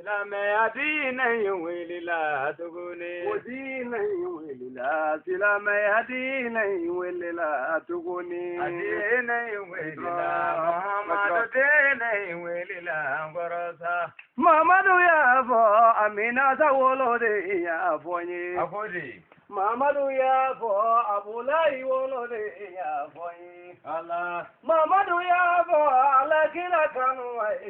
silamɛya diinɛ in welela tuguni. O diinɛ in welela silamɛya diinɛ in welela tuguni. A diinɛ in welela Muhamadu diinɛ in welela n kɔrɔ sa. Mamadu y'a fɔ Aminata wolo de y'a fɔ n ye. A ko di. Mamadu y'a fɔ Abulayi wolo de y'a fɔ n ye. Ala. Mamadu y'a fɔ Alakira kanu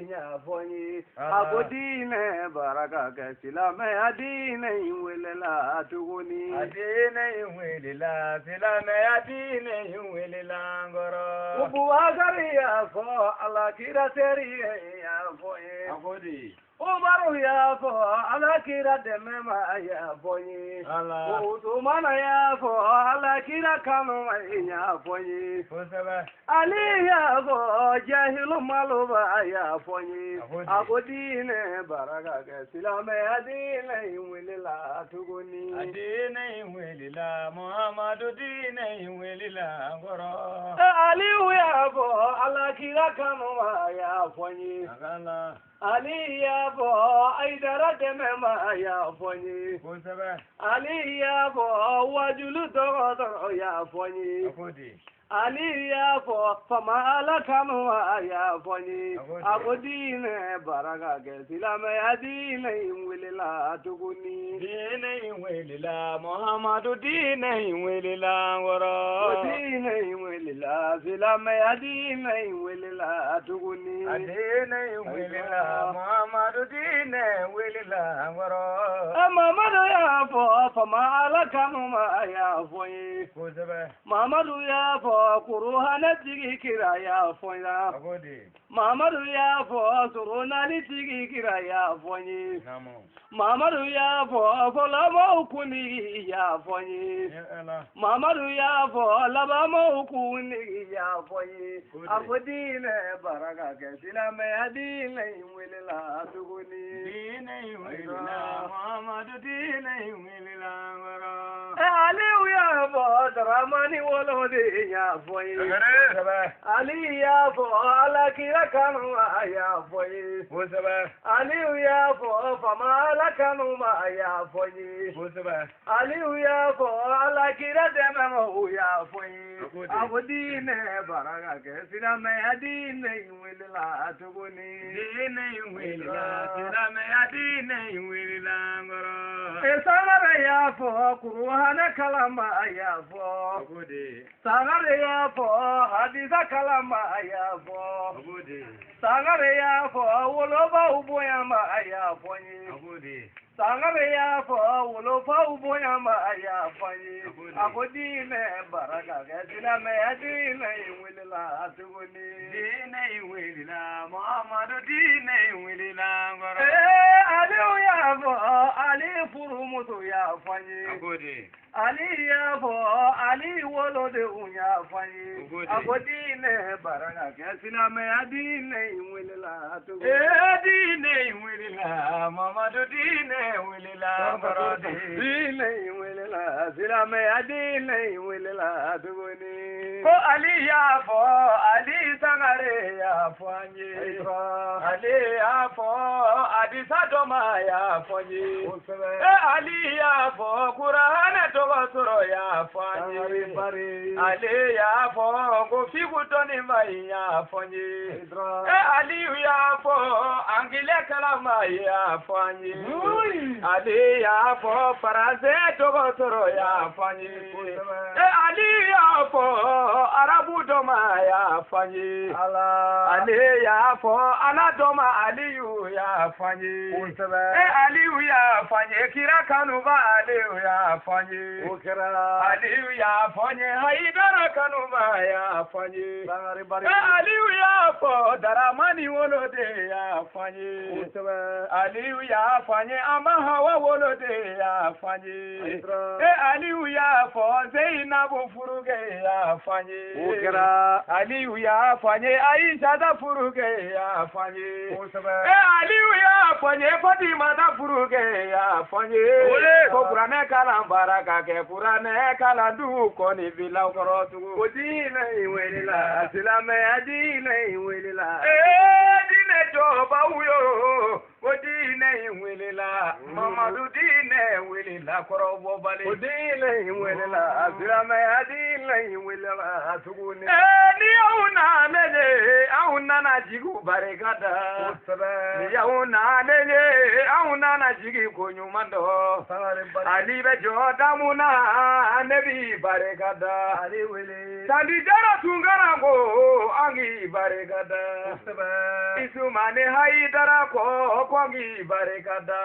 y'a fɔ n ye. A ko diinɛ baraka kɛ silamɛya diinɛ in welela tuguni. A diinɛ in welela silamɛya diinɛ in welela n kɔrɔ. Bubakari y'a fɔ Alakira teri y'a fɔ n ye. A ko di. Umaru y'a fɔ Alakira dɛmɛ ma y'a fɔ n ye. Ala. Usumana y'a fɔ Alakira kanu y'a fɔ n ye. Kosɛbɛ. Ali y'a fɔ Jahilu Maloba y'a fɔ n ye. A ko diinɛ baraka kɛ silamɛya diinɛ in welela tuguni. A diinɛ in welela Muhamadu diinɛ in welela n kɔrɔ. Aliyu y'a fɔ Alakira kanu y'a fɔ n ye. A ka na. Ali y'a fɔ Aidara dɛmɛ ma y'a fɔ n ye. Kosɛbɛ. Ali y'a fɔ Wajulu dɔgɔtɔrɔ y'a fɔ n ye. A ko di. Ali y'a fɔ Fama Ala kanu y'a fɔ n ye. A ko diinɛ baraka kɛ silamɛya diinɛ in welela tuguni. Diinɛ in welela Muhamadu diinɛ in welela n kɔrɔ. O diinɛ in welela silamɛya diinɛ in welela tuguni. A diinɛ in welela Muhamadu diinɛ in welela n kɔrɔ. Mamadu y'a fɔ Fama Ala kanu y'a fɔ n ye. Kosɛbɛ. Mamadu y'a fɔ Kuruhane tigi kira y'a fɔ n A ye. ko di. Mamadu y'a fɔ Surunali tigi kira y'a fɔ n ye. Naamu. Mamadu y'a fɔ fɔlɔmɔw kuntigi y'a fɔ n ye. Ala. Mamadu y'a fɔ labanmɔw kuntigi y'a fɔ n ye. A ko diinɛ baraka kɛ silamɛya diinɛ in welela tuguni. Diinɛ in welela Muhamadu diinɛ in welela n kɔrɔ. Aliyu y'a fɔ Daramani wolo de y'a fɔ n ye. Kosɛbɛ. Ali y'a fɔ Alakira kanu y'a fɔ n ye. Kosɛbɛ. Aliyu y'a fɔ Fama Ala kanu y'a fɔ n ye. Kosɛbɛ. Aliyu y'a fɔ Alakira dɛmɛ ma y'a fɔ n ye. A ko diinɛ baraka kɛ silamɛya diinɛ in welela tuguni. Diinɛ in welela silamɛya diinɛ in welela n kɔrɔ. Sangare y'a fɔ Kuruhane kalama y'a A fɔ. ko di. Sangare y'a fɔ Hadiza kalama y'a A fɔ. ko di. Sangare y'a fɔ wolobaw bonya ma y'a fɔ n ye. A ko di. Sangare y'a fɔ wolofaw bonya ma y'a fɔ n ye. A ko diinɛ baraka kɛ silamɛya diinɛ in welela tuguni. Diinɛ in welela Muhamadu diinɛ in welela n kɔrɔ. Aliyu y'a fɔ Ali furumuso y'a fɔ n A ye. ko di. Ali y'a fɔ Ali wolodenw y'a fɔ n ye. A ko diinɛ baraka kɛ silamɛya diinɛ in welela tuguni. Diinɛ in welela Muhamadu diinɛ in welela n kɔrɔ di. Diinɛ in welela silamɛya diinɛ in welela tuguni. Ko Ali y'a fɔ Ali Sangare y'a fɔ an ye. Ali y'a fɔ Adisa Dɔma y'a fɔ n ye. Ali y'a fɔ Kuranɛ dɔgɔtɔrɔ y'a fɔ an ye. Ali y'a fɔ ko Fiku dɔnnima y'a fɔ n ye. Aliyu y'a fɔ angilɛ kalama y'a fɔ an ye. Ali y'a fɔ Faransɛ dɔgɔtɔrɔ y'a fɔ an ye. Ali y'a fɔ arabu dɔma y'a fɔ an ye. Ali y'a fɔ Ala dɔma Aliyu y'a fɔ an ye. Aliyu y'a fɔ an ye kira kanuba Aliyu y'a fɔ an ye. Aliyu y'a fɔ n ye Hayidara kanuba y'a fɔ n ye. Aliyu y'a fɔ Daramani woloden y'a fɔ n ye. Aliyu y'a fɔ n ye Ama Hawa woloden y'a fɔ n ye. Aliyu y'a fɔ Zeyinabu furuke y'a fɔ n ye. Aliyu y'a fɔ n ye Ayisata furuke y'a fɔ n ye. Aliyu y'a fɔ n ye Fatimata furuke y'a fɔ n ye. Ko kuranɛ kalan baara ka kɛ kuranɛ kalan dugu kɔni filaw kɔrɔ tugun. O diinɛ in welela silamɛya diinɛ in welela. Diinɛ jo bawuyo o dine welela mamadu dine welela korobo bale o dine welela azirame adine welela tuguni ni auna nene auna na jigu barekada ni auna nene auna na jigi konyumando ali be jo damuna nebi barekada ali wele sandi jara tungarango angi barekada isumane haidara ko kwangi barekada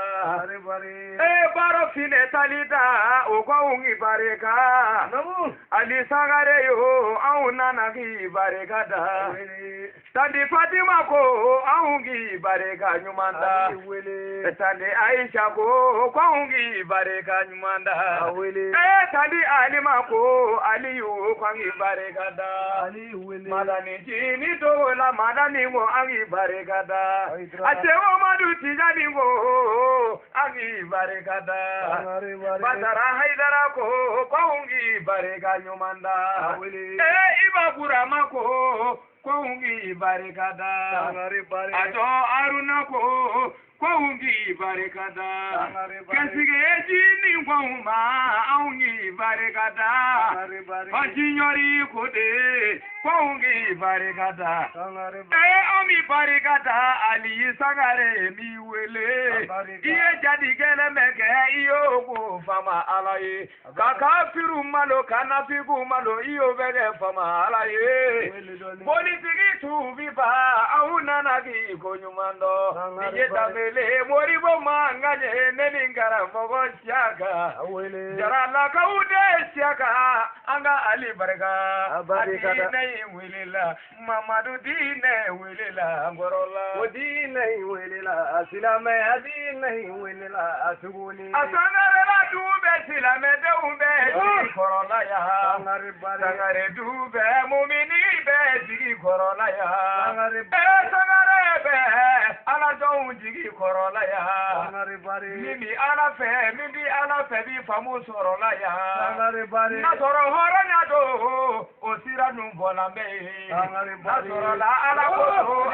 baro fine talida o kwangi bareka ali sangare yo auna nagi barekada sandi fatima ko aungi bareka nyumanda sandi aisha ko kwangi bareka nyumanda sandi alima ko aliyu kwangi barekada madani jini dola madani mo angi barekada achewo madu tijani mo angi barekada badara haidara ko kwangi bareka nyumanda ibakura mako kwangi barekada ato aruna ko kwangi barekada kasige jini kwama aungi barekada ajinyori kode kwangi barekada ami barekada ali sangare mi wele iye jadi gele meke iyo ko fama alaye kaka firu malo kana figu malo iyo bege fama alaye politiki tu viva auna nagi konyumando nije tamele moribo manganye neningara fogo siaka jara la kaude siaka anga ali baraka dine welela mamadu dine welela ngorola dine welela asilame adine welela asuguni asangare la dube silame de umbe korola ya sangare dube mumini be jigi korola ya sangare be ala jo jigi korola ya mimi ala fe bi famu sorola ya na soro horo nya do osira numbola me na soro la ala ko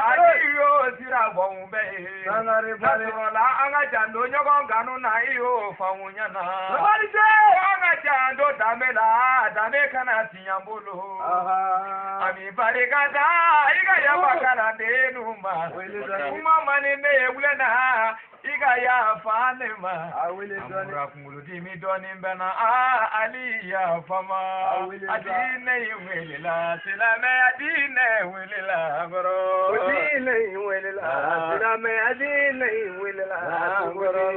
ayo osira bon be na soro la anga jando nyogo ganu na iyo famunya na bari je anga jando dame kana tinyambolo ami barikada iga ya bakara denuma mani ne wulena iga ya fanema amura kungulu dimi doni mbena ali ya fama adine welela silame adine welela goro adine welela silame adine welela goro